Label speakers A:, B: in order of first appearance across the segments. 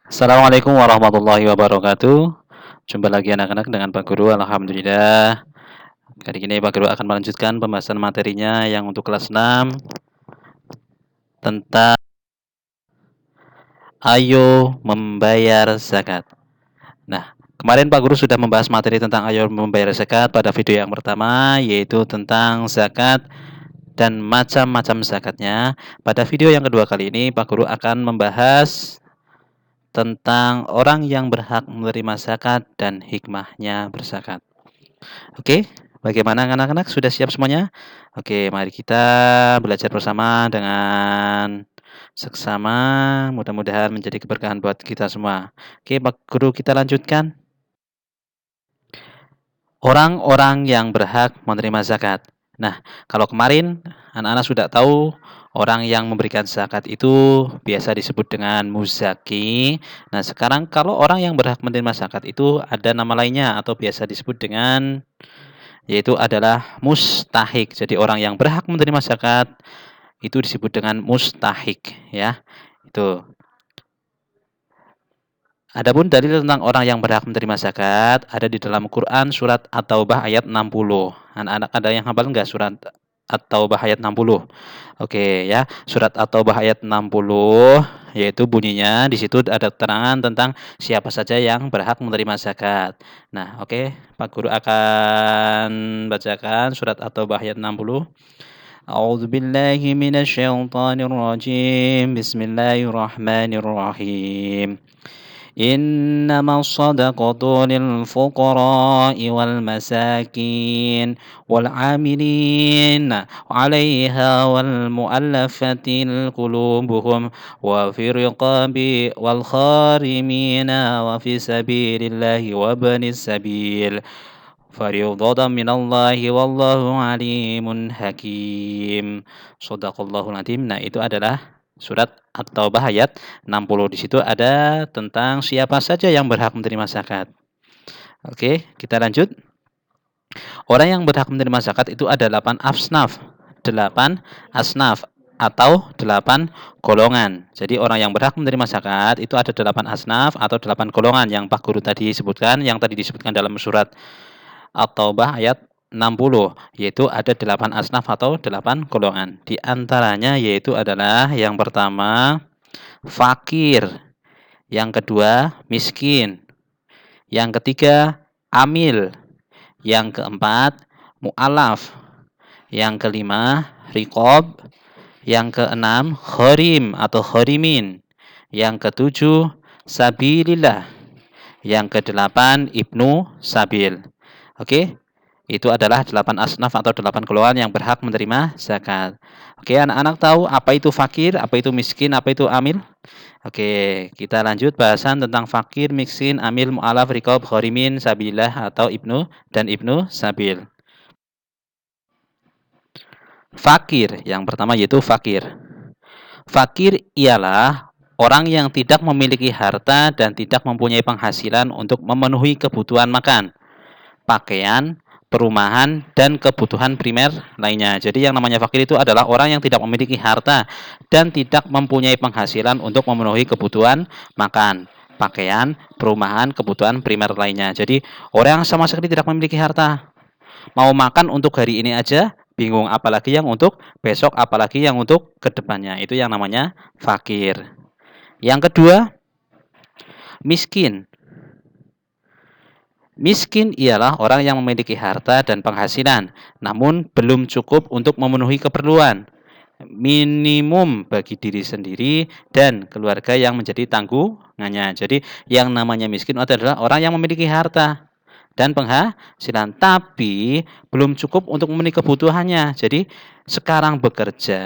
A: Assalamualaikum warahmatullahi wabarakatuh. Jumpa lagi anak-anak dengan Pak Guru. Alhamdulillah. Kali ini Pak Guru akan melanjutkan pembahasan materinya yang untuk kelas 6 tentang ayo membayar zakat. Nah, kemarin Pak Guru sudah membahas materi tentang ayo membayar zakat pada video yang pertama, yaitu tentang zakat dan macam-macam zakatnya. Pada video yang kedua kali ini Pak Guru akan membahas tentang orang yang berhak menerima zakat dan hikmahnya berzakat. Oke, bagaimana anak-anak? Sudah siap semuanya? Oke, mari kita belajar bersama dengan seksama. Mudah-mudahan menjadi keberkahan buat kita semua. Oke, Pak Guru, kita lanjutkan. Orang-orang yang berhak menerima zakat. Nah, kalau kemarin anak-anak sudah tahu orang yang memberikan zakat itu biasa disebut dengan muzaki. Nah, sekarang kalau orang yang berhak menerima zakat itu ada nama lainnya atau biasa disebut dengan yaitu adalah mustahik. Jadi orang yang berhak menerima zakat itu disebut dengan mustahik, ya. Itu. Adapun dalil tentang orang yang berhak menerima zakat ada di dalam Quran surat At-Taubah ayat 60. Anak-anak ada yang hafal enggak surat At-Taubah ayat 60? Oke ya, surat At-Taubah ayat 60 yaitu bunyinya di situ ada keterangan tentang siapa saja yang berhak menerima zakat. Nah, oke, Pak Guru akan bacakan surat At-Taubah ayat 60. A'udzu billahi minasyaitonir rajim. Bismillahirrahmanirrahim. إنما الصدقة للفقراء والمساكين والعاملين عليها والمؤلفة قلوبهم وفي الرقاب والخارمين وفي سبيل الله وابن السبيل فريضة من الله والله عليم حكيم. Shadaqallahul Adzim. Nah, itu adalah surat At-Taubah ayat 60. Di situ ada tentang siapa saja yang berhak menerima zakat. Oke, kita lanjut. Orang yang berhak menerima zakat itu ada 8 asnaf. 8 asnaf atau 8 golongan. Jadi orang yang berhak menerima zakat itu ada 8 asnaf atau 8 golongan yang Pak Guru tadi sebutkan, yang tadi disebutkan dalam surat At-Taubah ayat 60, yaitu ada 8 asnaf atau 8 golongan. Di antaranya yaitu adalah yang pertama fakir, yang kedua miskin, yang ketiga amil, yang keempat mu'alaf, yang kelima riqab, yang keenam gharim atau gharimin, yang ketujuh sabilillah, yang kedelapan ibnu sabil. Oke, itu adalah 8 asnaf atau 8 golongan yang berhak menerima zakat. Oke, anak-anak tahu apa itu fakir, apa itu miskin, apa itu amil? Oke, kita lanjut bahasan tentang fakir, miskin, amil, mu'alaf, riqab, gharimin, sabilillah atau ibnu dan ibnu sabil. Fakir, yang pertama yaitu fakir. Fakir ialah orang yang tidak memiliki harta dan tidak mempunyai penghasilan untuk memenuhi kebutuhan makan, pakaian, perumahan, dan kebutuhan primer lainnya. Jadi yang namanya fakir itu adalah orang yang tidak memiliki harta dan tidak mempunyai penghasilan untuk memenuhi kebutuhan makan, pakaian, perumahan, kebutuhan primer lainnya. Jadi orang yang sama sekali tidak memiliki harta. Mau makan untuk hari ini aja bingung, apalagi yang untuk besok, apalagi yang untuk kedepannya. Itu yang namanya fakir. Yang kedua, miskin. Miskin ialah orang yang memiliki harta dan penghasilan, namun belum cukup untuk memenuhi keperluan minimum bagi diri sendiri dan keluarga yang menjadi tanggungannya. Jadi yang namanya miskin adalah orang yang memiliki harta dan penghasilan, tapi belum cukup untuk memenuhi kebutuhannya. Jadi sekarang bekerja,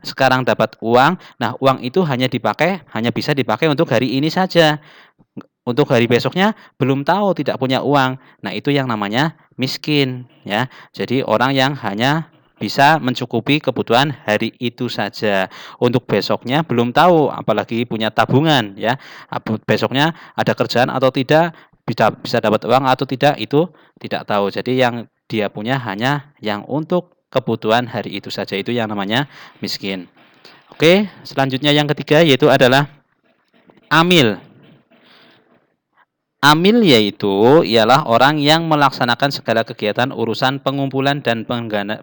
A: sekarang dapat uang, nah uang itu hanya bisa dipakai untuk hari ini saja. Untuk hari besoknya belum tahu, tidak punya uang. Nah, itu yang namanya miskin, ya. Jadi orang yang hanya bisa mencukupi kebutuhan hari itu saja. Untuk besoknya belum tahu, apalagi punya tabungan, ya. Besoknya ada kerjaan atau tidak, bisa dapat uang atau tidak, itu tidak tahu. Jadi yang dia punya hanya yang untuk kebutuhan hari itu saja, itu yang namanya miskin. Oke, selanjutnya yang ketiga yaitu adalah Amil. Amil yaitu ialah orang yang melaksanakan segala kegiatan urusan pengumpulan dan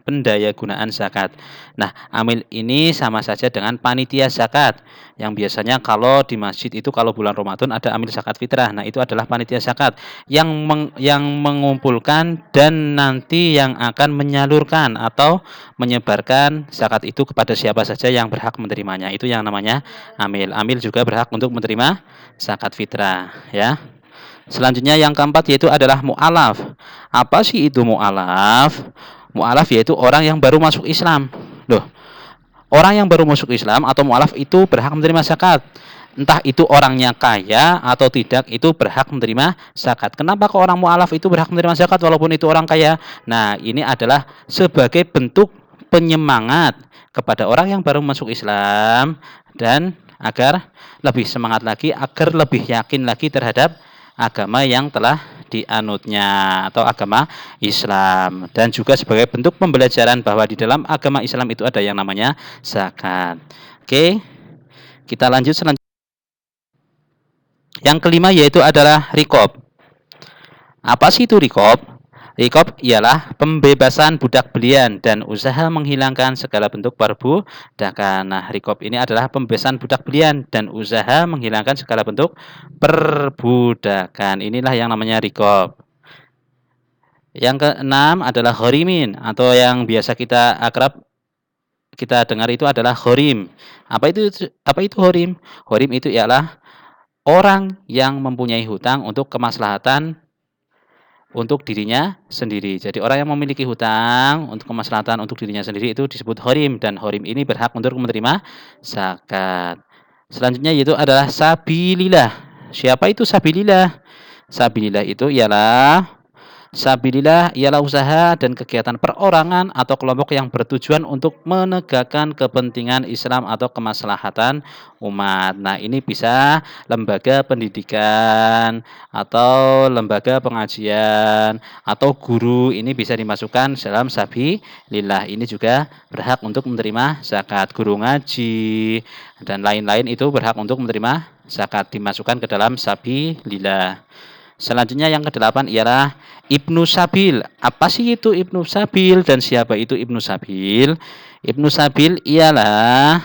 A: pendayagunaan zakat. Nah, amil ini sama saja dengan panitia zakat. Yang biasanya kalau di masjid itu kalau bulan Ramadan ada amil zakat fitrah. Nah, itu adalah panitia zakat yang mengumpulkan dan nanti yang akan menyalurkan atau menyebarkan zakat itu kepada siapa saja yang berhak menerimanya. Itu yang namanya amil. Amil juga berhak untuk menerima zakat fitrah, ya. Selanjutnya yang keempat yaitu adalah mu'alaf. Apa sih itu mu'alaf? Mu'alaf yaitu orang yang baru masuk Islam. Loh, orang yang baru masuk Islam atau mu'alaf itu berhak menerima zakat. Entah itu orangnya kaya atau tidak, itu berhak menerima zakat. Kenapa kok orang mu'alaf itu berhak menerima zakat walaupun itu orang kaya? Nah, ini adalah sebagai bentuk penyemangat kepada orang yang baru masuk Islam dan agar lebih semangat lagi, agar lebih yakin lagi terhadap agama yang telah dianutnya atau agama Islam, dan juga sebagai bentuk pembelajaran bahwa di dalam agama Islam itu ada yang namanya zakat. Oke, kita lanjut selanjutnya. Yang kelima yaitu adalah rikob. Apa sih itu rikob? Rikob ialah pembebasan budak belian dan usaha menghilangkan segala bentuk perbudakan. Nah, rikob ini adalah pembebasan budak belian dan usaha menghilangkan segala bentuk perbudakan. Inilah yang namanya rikob. Yang keenam adalah horimin atau yang biasa kita akrab kita dengar itu adalah horim. Apa itu horim? Horim itu ialah orang yang mempunyai hutang untuk kemaslahatan untuk dirinya sendiri. Jadi orang yang memiliki hutang untuk kemaslahatan untuk dirinya sendiri itu disebut horim, dan horim ini berhak untuk menerima zakat. Selanjutnya yaitu adalah sabilillah. Siapa itu sabilillah? Sabilillah itu ialah usaha dan kegiatan perorangan atau kelompok yang bertujuan untuk menegakkan kepentingan Islam atau kemaslahatan umat. Nah, ini bisa lembaga pendidikan atau lembaga pengajian atau guru, ini bisa dimasukkan dalam sabilillah. Ini juga berhak untuk menerima zakat. Guru ngaji dan lain-lain itu berhak untuk menerima zakat, dimasukkan ke dalam sabilillah. Selanjutnya yang kedelapan ialah Ibnu Sabil. Apa sih itu Ibnu Sabil dan siapa itu Ibnu Sabil? Ibnu Sabil ialah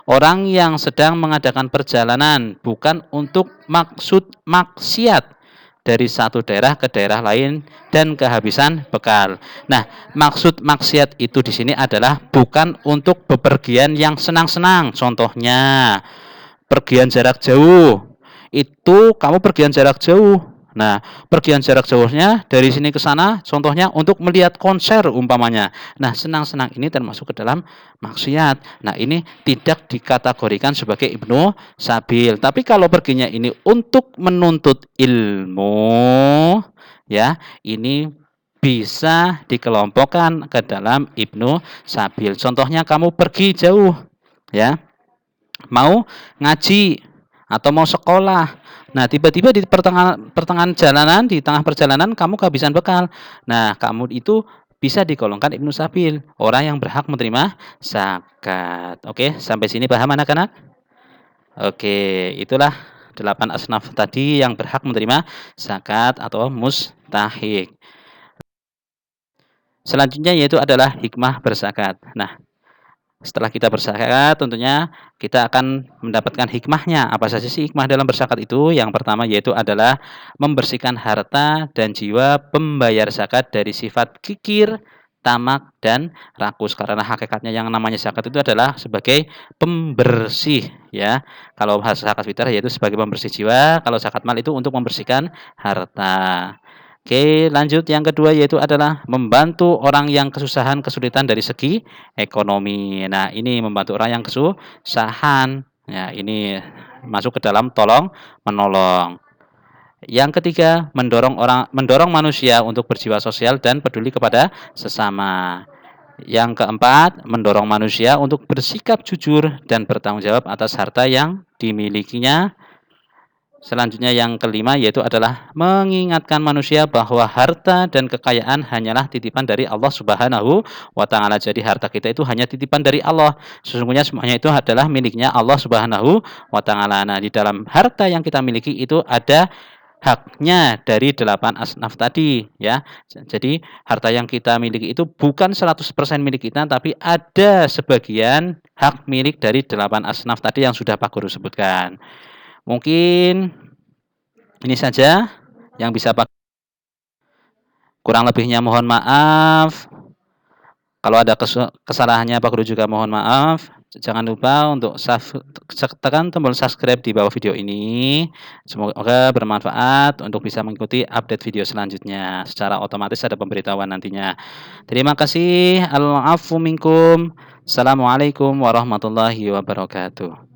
A: orang yang sedang mengadakan perjalanan bukan untuk maksud maksiat dari satu daerah ke daerah lain dan kehabisan bekal. Nah, maksud maksiat itu di sini adalah bukan untuk bepergian yang senang-senang. Contohnya, pergian jarak jauh. Itu kamu pergian jarak jauh. Nah, pergian jarak jauhnya dari sini ke sana, contohnya untuk melihat konser umpamanya. Nah, senang-senang ini termasuk ke dalam maksiat. Nah, ini tidak dikategorikan sebagai Ibnu Sabil. Tapi kalau perginya ini untuk menuntut ilmu, ya, ini bisa dikelompokkan ke dalam Ibnu Sabil. Contohnya kamu pergi jauh, ya, mau ngaji atau mau sekolah. Nah, tiba-tiba di pertengahan jalanan, di tengah perjalanan kamu kehabisan bekal. Nah, kamu itu bisa digolongkan Ibnu Sabil, orang yang berhak menerima zakat. Oke, sampai sini paham anak-anak? Oke, itulah 8 asnaf tadi yang berhak menerima zakat atau mustahik. Selanjutnya yaitu adalah hikmah berzakat. Nah, setelah kita berzakat, tentunya kita akan mendapatkan hikmahnya. Apa saja sih hikmah dalam berzakat itu? Yang pertama yaitu adalah membersihkan harta dan jiwa pembayar zakat dari sifat kikir, tamak, dan rakus. Karena hakikatnya yang namanya zakat itu adalah sebagai pembersih, ya. Kalau zakat fitrah yaitu sebagai pembersih jiwa, kalau zakat mal itu untuk membersihkan harta. Oke, lanjut yang kedua yaitu adalah membantu orang yang kesulitan dari segi ekonomi. Nah, ini membantu orang yang kesusahan. Ya, ini masuk ke dalam tolong menolong. Yang ketiga, mendorong manusia untuk berjiwa sosial dan peduli kepada sesama. Yang keempat, mendorong manusia untuk bersikap jujur dan bertanggung jawab atas harta yang dimilikinya. Selanjutnya yang kelima yaitu adalah mengingatkan manusia bahwa harta dan kekayaan hanyalah titipan dari Allah Subhanahu wa taala. Jadi harta kita itu hanya titipan dari Allah. Sesungguhnya semuanya itu adalah miliknya Allah Subhanahu wa taala. Nah, di dalam harta yang kita miliki itu ada haknya dari 8 asnaf tadi ya. Jadi harta yang kita miliki itu bukan 100% milik kita tapi ada sebagian hak milik dari 8 asnaf tadi yang sudah Pak Guru sebutkan. Mungkin ini saja yang bisa Pak. Kurang lebihnya mohon maaf. Kalau ada kesalahannya Pak Guru juga mohon maaf. Jangan lupa untuk tekan tombol subscribe di bawah video ini. Semoga bermanfaat untuk bisa mengikuti update video selanjutnya. Secara otomatis ada pemberitahuan nantinya. Terima kasih. Al-afu minkum. Assalamualaikum warahmatullahi wabarakatuh.